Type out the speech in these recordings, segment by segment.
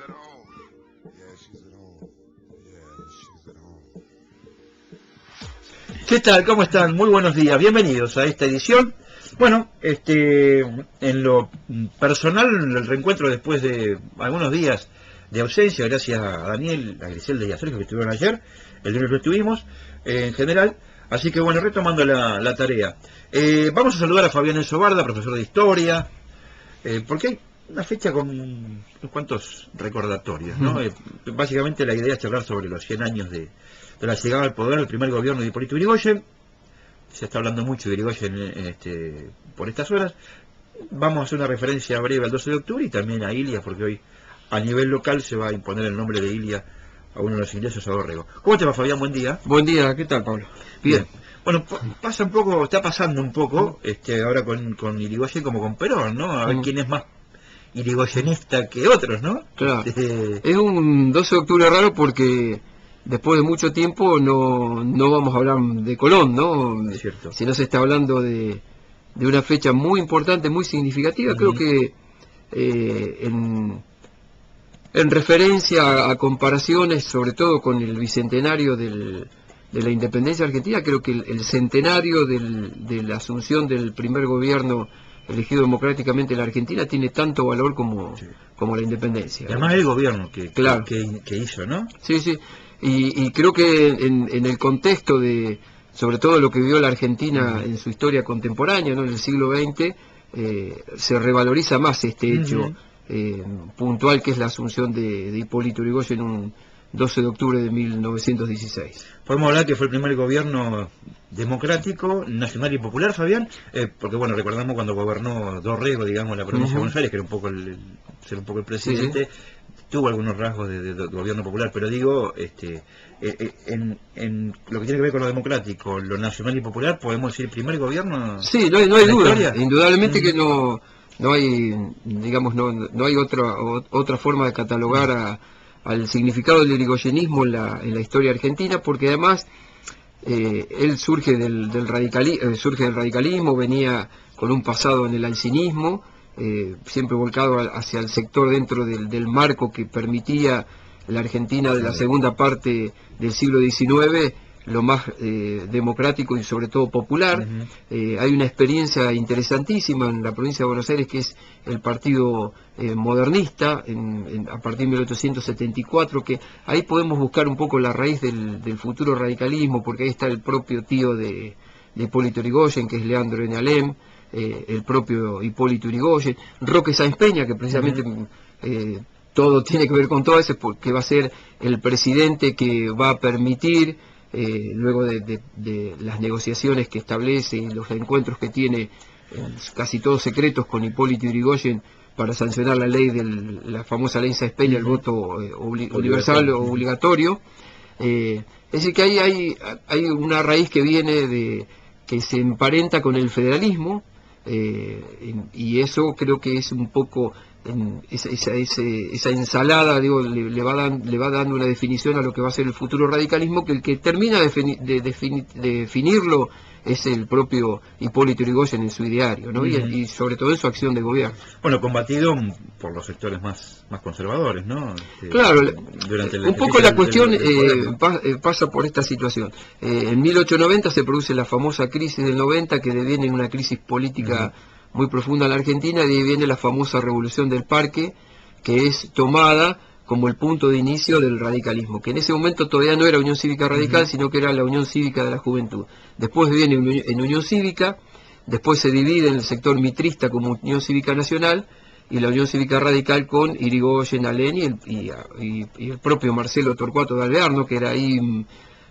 at home. Yeah, she's at home. Yeah, she's at home. ¿Qué tal? ¿Cómo están? Muy buenos días. Bienvenidos a esta edición. Bueno, en lo personal, el reencuentro después de algunos días de ausencia, gracias a Daniel, a Griselda y a Sergio que estuvieron ayer, el lunes lo estuvimos, en general. Así que bueno, retomando la tarea. Vamos a saludar a Fabián Ensobarda, profesor de Historia, porque hay una fecha con unos cuantos recordatorios, ¿no? Básicamente la idea es charlar sobre los 100 años de la llegada al poder del primer gobierno de Hipólito Yrigoyen. Se está hablando mucho de Yrigoyen por estas horas. Vamos a hacer una referencia breve al 12 de octubre y también a Ilia, porque hoy a nivel local se va a imponer el nombre de Ilia a uno de los ingleses, a Dorrego. ¿Cómo te va, Fabián? Buen día. Buen día, ¿qué tal, Pablo? Bien. Bueno, está pasando un poco ahora con Yrigoyen como con Perón, ¿no? A ver quién es más irigoyenista que otros, ¿no? Claro. Es un 12 de octubre raro porque después de mucho tiempo no vamos a hablar de Colón, ¿no? Es cierto. Si no se está hablando de una fecha muy importante, muy significativa. Creo que en referencia a comparaciones, sobre todo con el bicentenario de la independencia argentina, creo que el centenario de la asunción del primer gobierno elegido democráticamente en la Argentina tiene tanto valor como la independencia. Y además el gobierno que hizo, ¿no? Sí, sí. Y creo que en el contexto de, sobre todo lo que vivió la Argentina en su historia contemporánea, ¿no? En el siglo XX, se revaloriza más este hecho puntual que es la asunción de Hipólito Yrigoyen en un 12 de octubre de 1916. Podemos hablar que fue el primer gobierno democrático, nacional y popular, Fabián, porque bueno, recordamos cuando gobernó Dorrego, digamos, la provincia de Buenos Aires, que era un poco el presidente, tuvo algunos rasgos de gobierno popular, pero digo, en lo que tiene que ver con lo democrático, lo nacional y popular, podemos decir primer gobierno. Sí, no hay duda, indudablemente que no hay, digamos, no hay otra forma de catalogar al significado del irigoyenismo en la historia argentina, porque además él surge del radicalismo, venía con un pasado en el alcinismo, siempre volcado hacia el sector dentro del marco que permitía la Argentina de la segunda parte del siglo XIX, lo más democrático y sobre todo popular. Hay una experiencia interesantísima en la provincia de Buenos Aires que es el Partido Modernista, a partir de 1874, que ahí podemos buscar un poco la raíz del futuro radicalismo, porque ahí está el propio tío de Hipólito Yrigoyen, que es Leandro N. Alem, el propio Hipólito Yrigoyen, Roque Sáenz Peña, que precisamente todo tiene que ver con todo eso, porque va a ser el presidente que va a permitir, luego de las negociaciones que establece y los encuentros que tiene, casi todos secretos, con Hipólito Yrigoyen para sancionar la ley la famosa ley Sáenz Peña, el voto universal o obligatorio. Es decir, que hay una raíz que viene que se emparenta con el federalismo, y eso creo que es un poco esa ensalada, digo, le va dando una definición a lo que va a ser el futuro radicalismo, que el que termina de definirlo es el propio Hipólito Yrigoyen en su ideario, ¿no? Y sobre todo en su acción de gobierno. Bueno, combatido por los sectores más conservadores, ¿no? Claro, durante un poco la cuestión pasa por esta situación. En 1890 se produce la famosa crisis del 90, que deviene en una crisis política muy profunda en la Argentina, y de ahí viene la famosa Revolución del Parque, que es tomada como el punto de inicio del radicalismo, que en ese momento todavía no era Unión Cívica Radical, sino que era la Unión Cívica de la Juventud. Después viene en Unión Cívica, después se divide en el sector mitrista como Unión Cívica Nacional, y la Unión Cívica Radical con Irigoyen, Alem y el propio Marcelo Torcuato de Alvear, ¿no? Que era ahí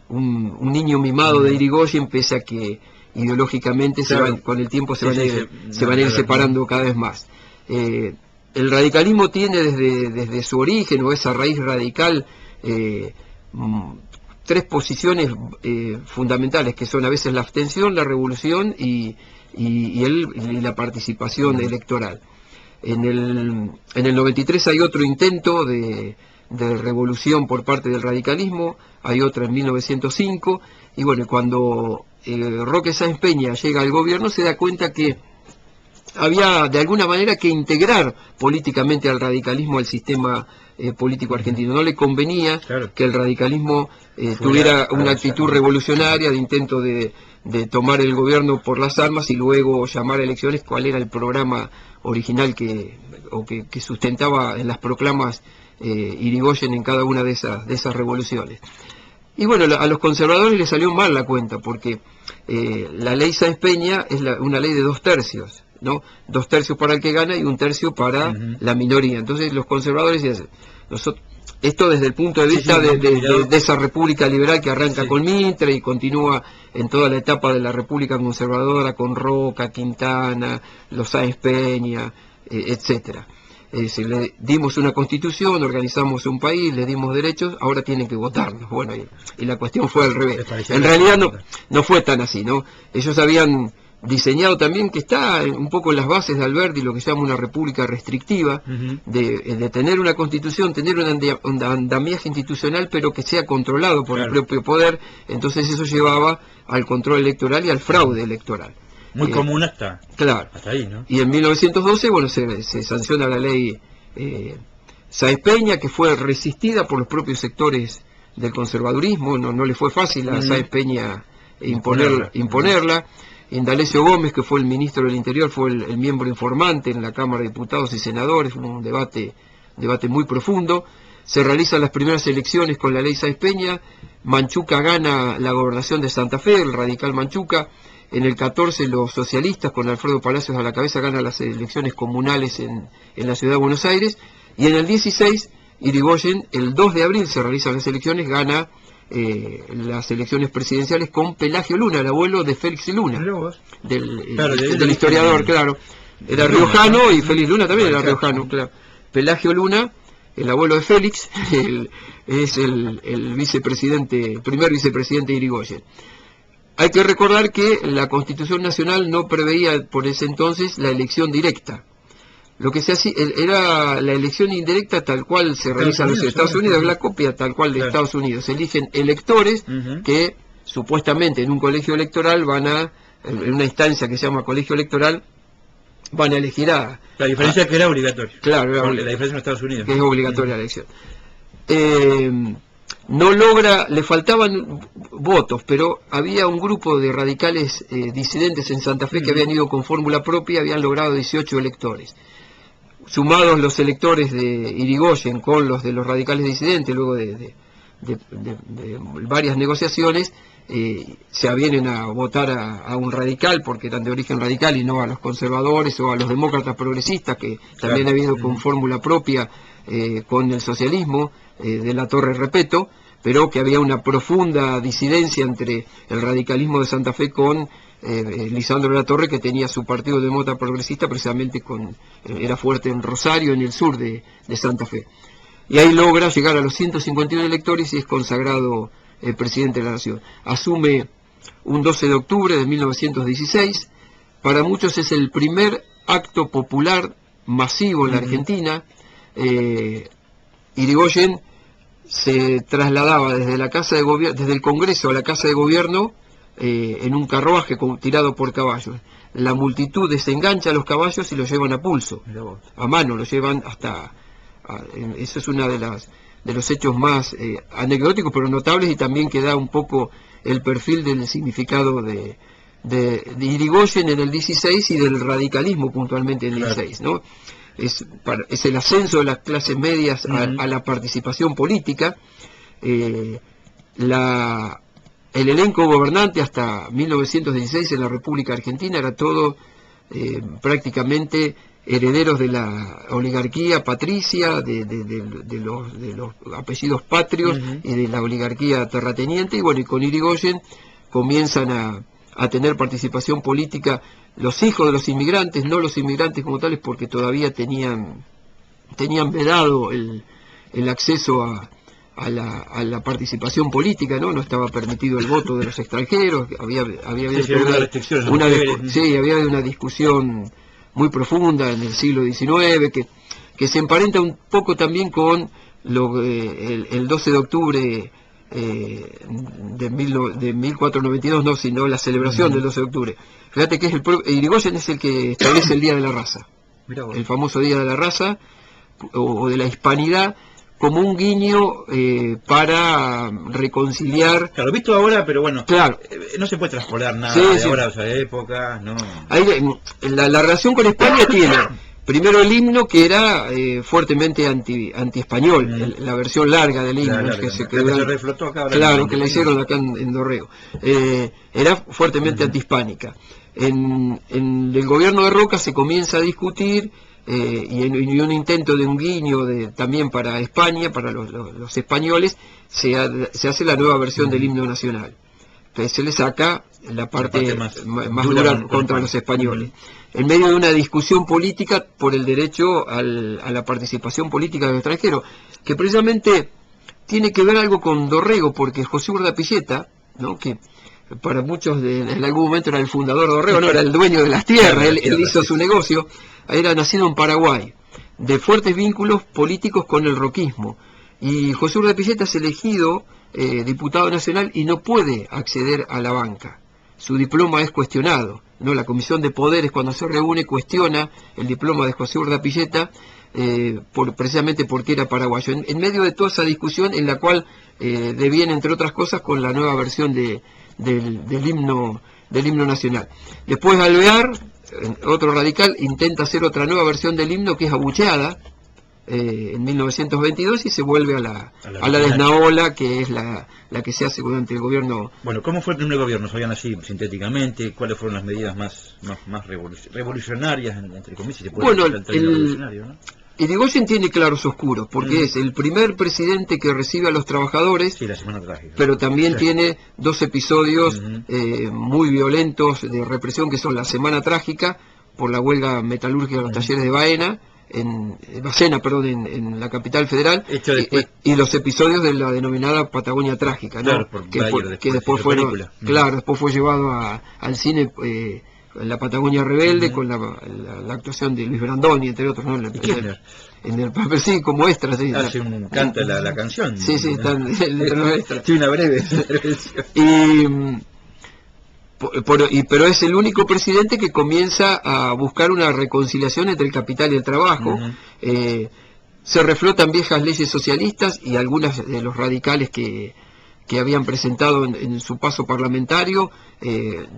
un niño mimado de Irigoyen, pese a que ideológicamente con el tiempo se van a ir separando cada vez más. El radicalismo tiene desde su origen, o esa raíz radical, tres posiciones fundamentales, que son a veces la abstención, la revolución y la participación electoral. En el 93 hay otro intento de revolución por parte del radicalismo, hay otra en 1905, y bueno, cuando Roque Sáenz Peña llega al gobierno, se da cuenta que había de alguna manera que integrar políticamente al radicalismo al sistema político argentino. No le convenía que el radicalismo tuviera una actitud revolucionaria de intento de tomar el gobierno por las armas y luego llamar a elecciones, cuál era el programa original que sustentaba en las proclamas Irigoyen en cada una de esas revoluciones. Y bueno, a los conservadores les salió mal la cuenta, porque la ley Sáenz Peña es una ley de 2/3, ¿no? 2/3 para el que gana y 1/3 para la minoría. Entonces los conservadores dicen, esto desde el punto de vista de esa república liberal que arranca con Mitre y continúa en toda la etapa de la república conservadora con Roca, Quintana, los Sáenz Peña, etcétera. Le dimos una constitución, organizamos un país, le dimos derechos, ahora tienen que votarnos. Bueno, y la cuestión fue al revés. En realidad no fue tan así, ¿no? Ellos habían diseñado también, que está un poco en las bases de Alberti, lo que se llama una república restrictiva, de tener una constitución, tener un andamiaje institucional, pero que sea controlado por el propio poder. Entonces eso llevaba al control electoral y al fraude electoral. Muy común hasta ahí, ¿no? Y en 1912, bueno, se sanciona la ley Sáenz Peña, que fue resistida por los propios sectores del conservadurismo. No le fue fácil a Sáenz Peña imponerla. Indalecio Gómez, que fue el ministro del Interior, fue el miembro informante en la Cámara de Diputados y Senadores. Fue un debate muy profundo. Se realizan las primeras elecciones con la ley Sáenz Peña. Manchuca gana la gobernación de Santa Fe, el radical Manchuca. En el 14 los socialistas, con Alfredo Palacios a la cabeza, ganan las elecciones comunales en la ciudad de Buenos Aires. Y en el 16, Irigoyen, el 2 de abril se realizan las elecciones, gana las elecciones presidenciales con Pelagio Luna, el abuelo de Félix Luna, del historiador, claro. Era riojano y Félix Luna también era riojano, claro. Pelagio Luna, el abuelo de Félix, es el vicepresidente, el primer vicepresidente de Irigoyen. Hay que recordar que la Constitución Nacional no preveía por ese entonces la elección directa. Lo que se hacía era la elección indirecta tal cual se realiza en los Estados Unidos, la copia tal cual de Estados Unidos. Se eligen electores que supuestamente en un colegio electoral en una instancia que se llama colegio electoral, van a elegir a... La diferencia es que era obligatoria. Claro, la diferencia en Estados Unidos. Que es obligatoria la elección. Le faltaban votos, pero había un grupo de radicales disidentes en Santa Fe que habían ido con fórmula propia, habían logrado 18 electores. Sumados los electores de Irigoyen con los de los radicales disidentes, luego de varias negociaciones, se avienen a votar a un radical, porque eran de origen radical y no a los conservadores o a los demócratas progresistas, que también habían ido con fórmula propia con el socialismo de la Torre Repeto, pero que había una profunda disidencia entre el radicalismo de Santa Fe con Lisandro de la Torre, que tenía su partido demócrata progresista precisamente era fuerte en Rosario, en el sur de Santa Fe. Y ahí logra llegar a los 151 electores y es consagrado presidente de la Nación. Asume un 12 de octubre de 1916. Para muchos es el primer acto popular masivo en la Argentina. Irigoyen se trasladaba desde la casa de gobierno, desde el Congreso a la casa de gobierno, en un carruaje tirado por caballos. La multitud desengancha a los caballos y los llevan a pulso, a mano, los llevan hasta... eso es una de los hechos más anecdóticos pero notables, y también que da un poco el perfil del significado de Irigoyen en el 16 y del radicalismo puntualmente en el 16, ¿no? Es el ascenso de las clases medias a la participación política. El elenco gobernante hasta 1916 en la República Argentina era todo prácticamente herederos de la oligarquía patricia, de los apellidos patrios y de la oligarquía terrateniente. Y bueno, y con Irigoyen comienzan a tener participación política los hijos de los inmigrantes, no los inmigrantes como tales, porque todavía tenían vedado el acceso a la participación política, ¿no? No estaba permitido el voto de los extranjeros. Había habido una discusión muy profunda en el siglo XIX que se emparenta un poco también con el 12 de octubre de 1492, no, sino la celebración del 12 de octubre. Fíjate que Irigoyen es el que establece el Día de la Raza, el famoso Día de la Raza o de la Hispanidad, como un guiño para reconciliar. Claro, visto ahora, pero bueno, claro, no se puede traspolar nada sí, de sí. ahora a esa época, ¿no? Ahí, la relación con España tiene primero el himno, que era fuertemente anti-español, la versión larga del himno, Larga, que se la quedó, que se reflotó acá ahora claro, en que la hicieron acá en Dorrego, era fuertemente antihispánica. En el gobierno de Roca se comienza a discutir, y en un intento de un guiño también para España, para los españoles, se hace la nueva versión del himno nacional. Entonces se le saca la parte más dura contra los españoles. En medio de una discusión política por el derecho a la participación política de los extranjeros, que precisamente tiene que ver algo con Dorrego, porque José Urdapilleta, ¿no?, que para muchos en algún momento era el fundador de Dorrego, no, era el dueño de las tierras, él hizo su negocio, era nacido en Paraguay, de fuertes vínculos políticos con el roquismo, y José Urdapilleta es elegido diputado nacional y no puede acceder a la banca. Su diploma es cuestionado, ¿no? La Comisión de Poderes, cuando se reúne, cuestiona el diploma de José Urdapilleta, precisamente porque era paraguayo. En medio de toda esa discusión, en la cual deviene, entre otras cosas, con la nueva versión del himno nacional. Después Alvear, otro radical, intenta hacer otra nueva versión del himno, que es abucheada en 1922, y se vuelve a la desnaola, que es la que se hace durante el gobierno. Bueno, ¿cómo fue el primer gobierno? ¿Sabían así sintéticamente? ¿Cuáles fueron las medidas más revolucionarias, entre comillas? Si se puede Bueno, usar el término revolucionario, ¿no? Irigoyen tiene claros oscuros, porque es el primer presidente que recibe a los trabajadores, sí, la Semana Trágica, pero también tiene dos episodios muy violentos de represión, que son la Semana Trágica, por la huelga metalúrgica de los talleres de Bacena, en la capital federal, y los episodios de la denominada Patagonia Trágica, ¿no? Claro, que después fueron, después fue llevado al cine, en la Patagonia Rebelde, con la actuación de Luis Brandoni, entre otros, ¿no? En el papel, sí, como extra, sí. Canta la canción. Sí, sí, están entre los extras. Sí, una breve. Pero es el único presidente que comienza a buscar una reconciliación entre el capital y el trabajo. Se reflotan viejas leyes socialistas y algunas de los radicales que habían presentado en su paso parlamentario,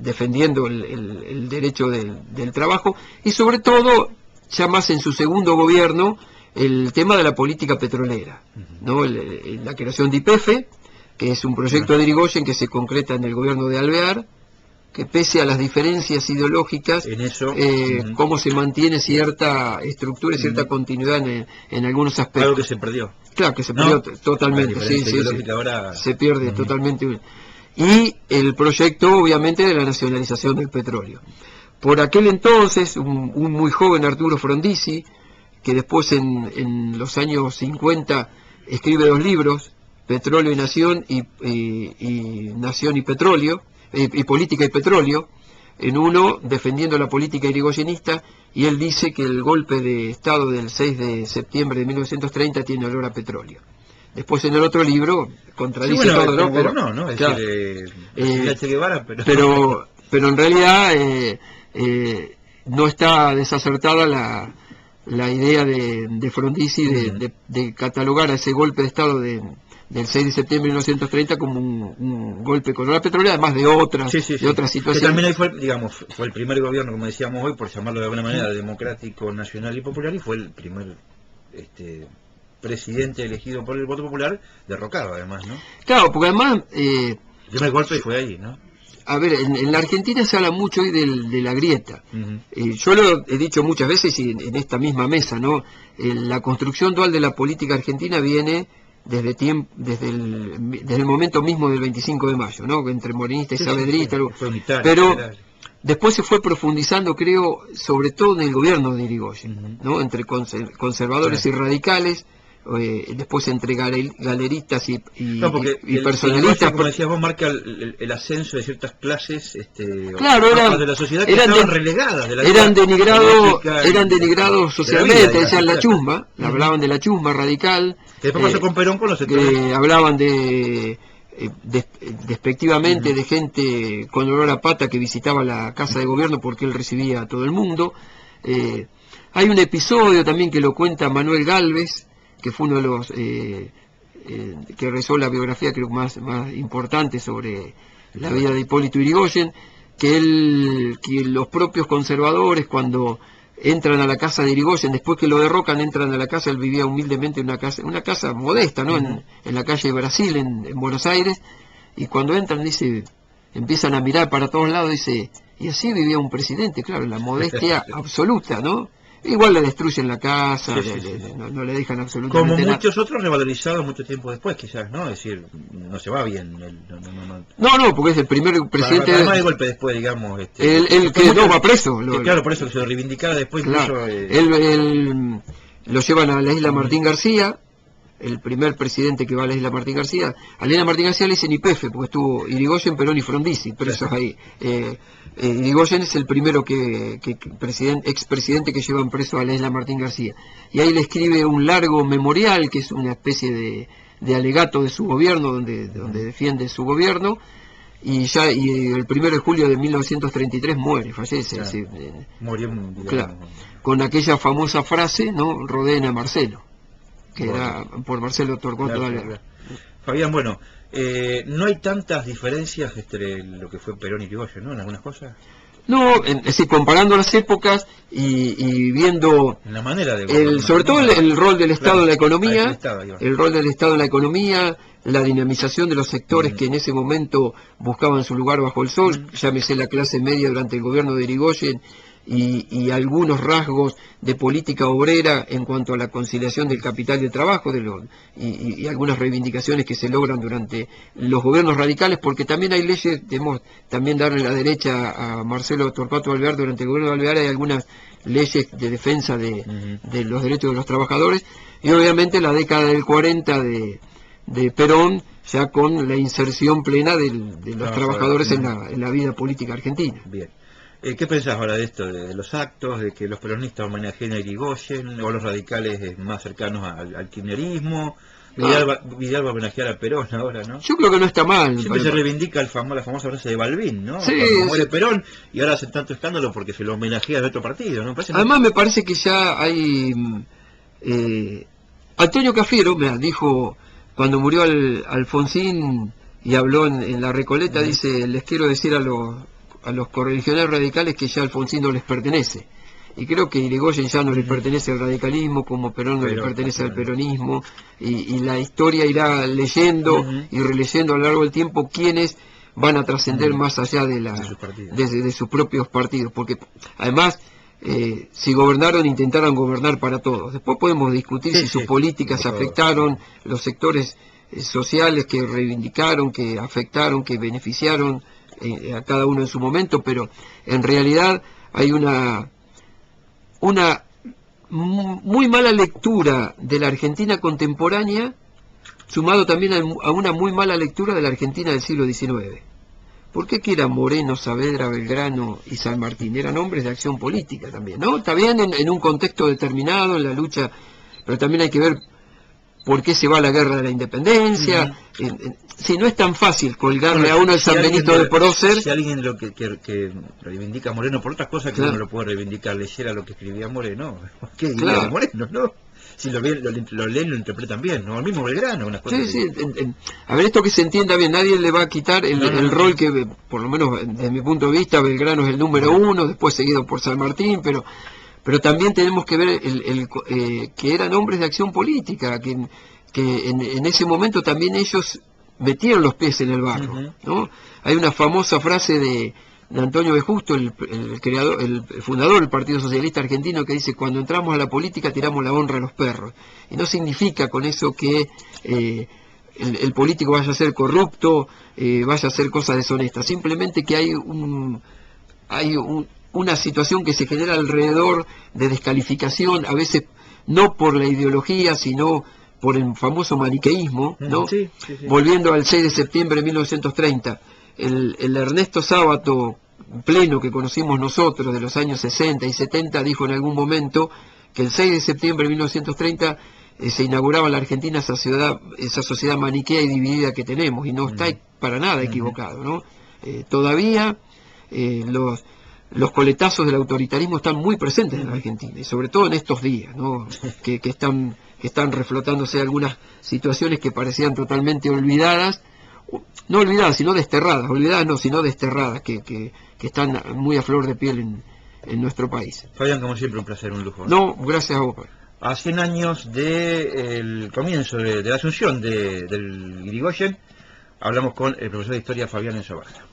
defendiendo el derecho del trabajo, y sobre todo, ya más en su segundo gobierno, el tema de la política petrolera, ¿no? La creación de YPF, que es un proyecto de Irigoyen que se concreta en el gobierno de Alvear, que pese a las diferencias ideológicas, en eso, cómo se mantiene cierta estructura y cierta continuidad en algunos aspectos. Algo que se perdió. Claro, que se perdió totalmente, sí. Ahora... Se pierde totalmente. Y el proyecto, obviamente, de la nacionalización del petróleo. Por aquel entonces, un muy joven Arturo Frondizi, que después en los años 50 escribe 2 libros, Petróleo y Nación, y Nación y Petróleo, y Política y Petróleo, en uno defendiendo la política irigoyenista, y él dice que el golpe de Estado del 6 de septiembre de 1930 tiene olor a petróleo. Después en el otro libro contradice todo, ¿no? Pero no, es claro, decir, Che Guevara, pero en realidad no está desacertada la idea de Frondizi de catalogar a ese golpe de Estado del 6 de septiembre de 1930 como un golpe con la petrolera, además de otras situaciones. Que también ahí fue el primer gobierno, como decíamos hoy, por llamarlo de alguna manera, democrático, nacional y popular, y fue el primer presidente elegido por el voto popular, derrocado además, ¿no? Claro, porque además... el primer golpe fue ahí, ¿no? A ver, en la Argentina se habla mucho hoy de la grieta. Yo lo he dicho muchas veces, y en esta misma mesa, ¿no? La construcción dual de la política argentina viene desde el momento mismo del 25 de mayo, ¿no? Entre morenista y saavedrista, pero después se fue profundizando, creo, sobre todo en el gobierno de Irigoyen, ¿no? Entre conservadores y radicales, después entre galeristas y personalistas. Como decías vos, marca el ascenso de ciertas clases claro, de la sociedad que estaban relegadas de la eran denigrados socialmente, decían la chusma, hablaban de la chusma radical, que después pasó con Perón con los sectores, hablaban de despectivamente de gente con olor a pata que visitaba la casa de gobierno porque él recibía a todo el mundo. Hay un episodio también que lo cuenta Manuel Gálvez, que fue uno de los que rezó la biografía creo más importante sobre la vida de Hipólito Yrigoyen, que los propios conservadores cuando entran a la casa de Yrigoyen, después que lo derrocan, entran a la casa. Él vivía humildemente en una casa modesta, ¿no? En la calle de Brasil, en Buenos Aires, y cuando entran, dice, empiezan a mirar para todos lados, dice, y así vivía un presidente, claro, la modestia absoluta, ¿no? Igual le destruyen la casa, no le dejan absolutamente como nada. muchos otros revalorizados mucho tiempo después, quizás, ¿no? Es decir, no se va bien. No, porque es el primer presidente... Además de golpe después, digamos... Él que no va preso. Claro, por eso que se lo reivindicara después. Claro, incluso, él lo llevan a la isla Martín García, el primer presidente que va a la isla Martín García. A la isla Martín García le dicen YPF, porque estuvo Yrigoyen, Perón y Frondizi presos ahí. Yrigoyen es el primero expresidente que llevan preso a la isla Martín García. Y ahí le escribe un largo memorial, que es una especie de alegato de su gobierno, donde defiende su gobierno. Y el 1 de julio de 1933 fallece. Claro. Murió claro, con aquella famosa frase, ¿no? Rodeen a Marcelo, que era por Marcelo Torcuato Alvear. Claro. Fabián, bueno, no hay tantas diferencias entre lo que fue Perón y Yrigoyen, ¿no? En algunas cosas. No, es decir, comparando las épocas y viendo en la manera de sobre todo el rol del Estado en la economía, el rol del Estado en la economía, la dinamización de los sectores que en ese momento buscaban su lugar bajo el sol, llámese la clase media durante el gobierno de Yrigoyen, y algunos rasgos de política obrera en cuanto a la conciliación del capital y el trabajo, y algunas reivindicaciones que se logran durante los gobiernos radicales, porque también hay leyes, debemos también darle la derecha a Marcelo Torcuato Alvear. Durante el gobierno de Alvear hay algunas leyes de defensa de los derechos de los trabajadores, y obviamente la década del 40 de Perón, ya con la inserción plena de los trabajadores en la vida política argentina. Bien. ¿Qué pensás ahora de esto, de los actos, de que los peronistas homenajeen a Yrigoyen, o los radicales más cercanos al kirchnerismo? Vidal va a homenajear a Perón ahora, ¿no? Yo creo que no está mal. Siempre se reivindica la famosa frase de Balbín, ¿no? Sí, cuando muere Perón, y ahora hacen tanto escándalo porque se lo homenajea de otro partido, ¿no? Además me parece que ya hay... Antonio Cafiero me dijo, cuando murió Alfonsín y habló en la Recoleta, dice, les quiero decir a los correligionarios radicales que ya Alfonsín no les pertenece. Y creo que Yrigoyen ya no le pertenece al radicalismo, como Perón no le pertenece al peronismo, y la historia irá leyendo y releyendo a lo largo del tiempo quiénes van a trascender más allá de sus propios partidos, porque además si gobernaron, intentaron gobernar para todos. Después podemos discutir si sus políticas afectaron los sectores sociales que reivindicaron, que afectaron, que beneficiaron a cada uno en su momento, pero en realidad hay una muy mala lectura de la Argentina contemporánea, sumado también a una muy mala lectura de la Argentina del siglo XIX. ¿Por qué que eran Moreno, Saavedra, Belgrano y San Martín? Eran hombres de acción política también, ¿no? Está bien en un contexto determinado, en la lucha, pero también hay que ver por qué se va a la guerra de la independencia. Si no es tan fácil colgarle a uno el San Benito de Prócer. Si alguien lo que reivindica a Moreno por otras cosas que uno lo puede reivindicar, leyera lo que escribía Moreno, ¿qué diría de Moreno, no? Si lo leen, lo interpretan bien, ¿no? El mismo Belgrano, unas cosas. Sí. A ver, esto que se entienda bien, nadie le va a quitar el rol que, por lo menos desde mi punto de vista, Belgrano es el número uno, después seguido por San Martín, pero también tenemos que ver que eran hombres de acción política, que en ese momento también ellos metieron los pies en el barro, ¿no? Hay una famosa frase de Antonio B. Justo, el fundador del Partido Socialista Argentino, que dice: cuando entramos a la política tiramos la honra a los perros. Y no significa con eso que el político vaya a ser corrupto, vaya a hacer cosas deshonestas, simplemente que hay una situación que se genera alrededor de descalificación, a veces no por la ideología, sino por el famoso maniqueísmo, ¿no? Sí. Volviendo al 6 de septiembre de 1930, el Ernesto Sábato pleno que conocimos nosotros de los años 60 y 70 dijo en algún momento que el 6 de septiembre de 1930 se inauguraba en la Argentina esa sociedad maniquea y dividida que tenemos, y no está para nada equivocado, ¿no? Todavía los coletazos del autoritarismo están muy presentes en la Argentina, y sobre todo en estos días, ¿no? que están reflotándose algunas situaciones que parecían totalmente olvidadas, no olvidadas, sino desterradas, olvidadas no, sino desterradas, que están muy a flor de piel en nuestro país. Fabián, como siempre, un placer, un lujo. No, gracias a vos, Pablo. A 100 años del comienzo de la asunción del Irigoyen, hablamos con el profesor de Historia Fabián Enzo Barja.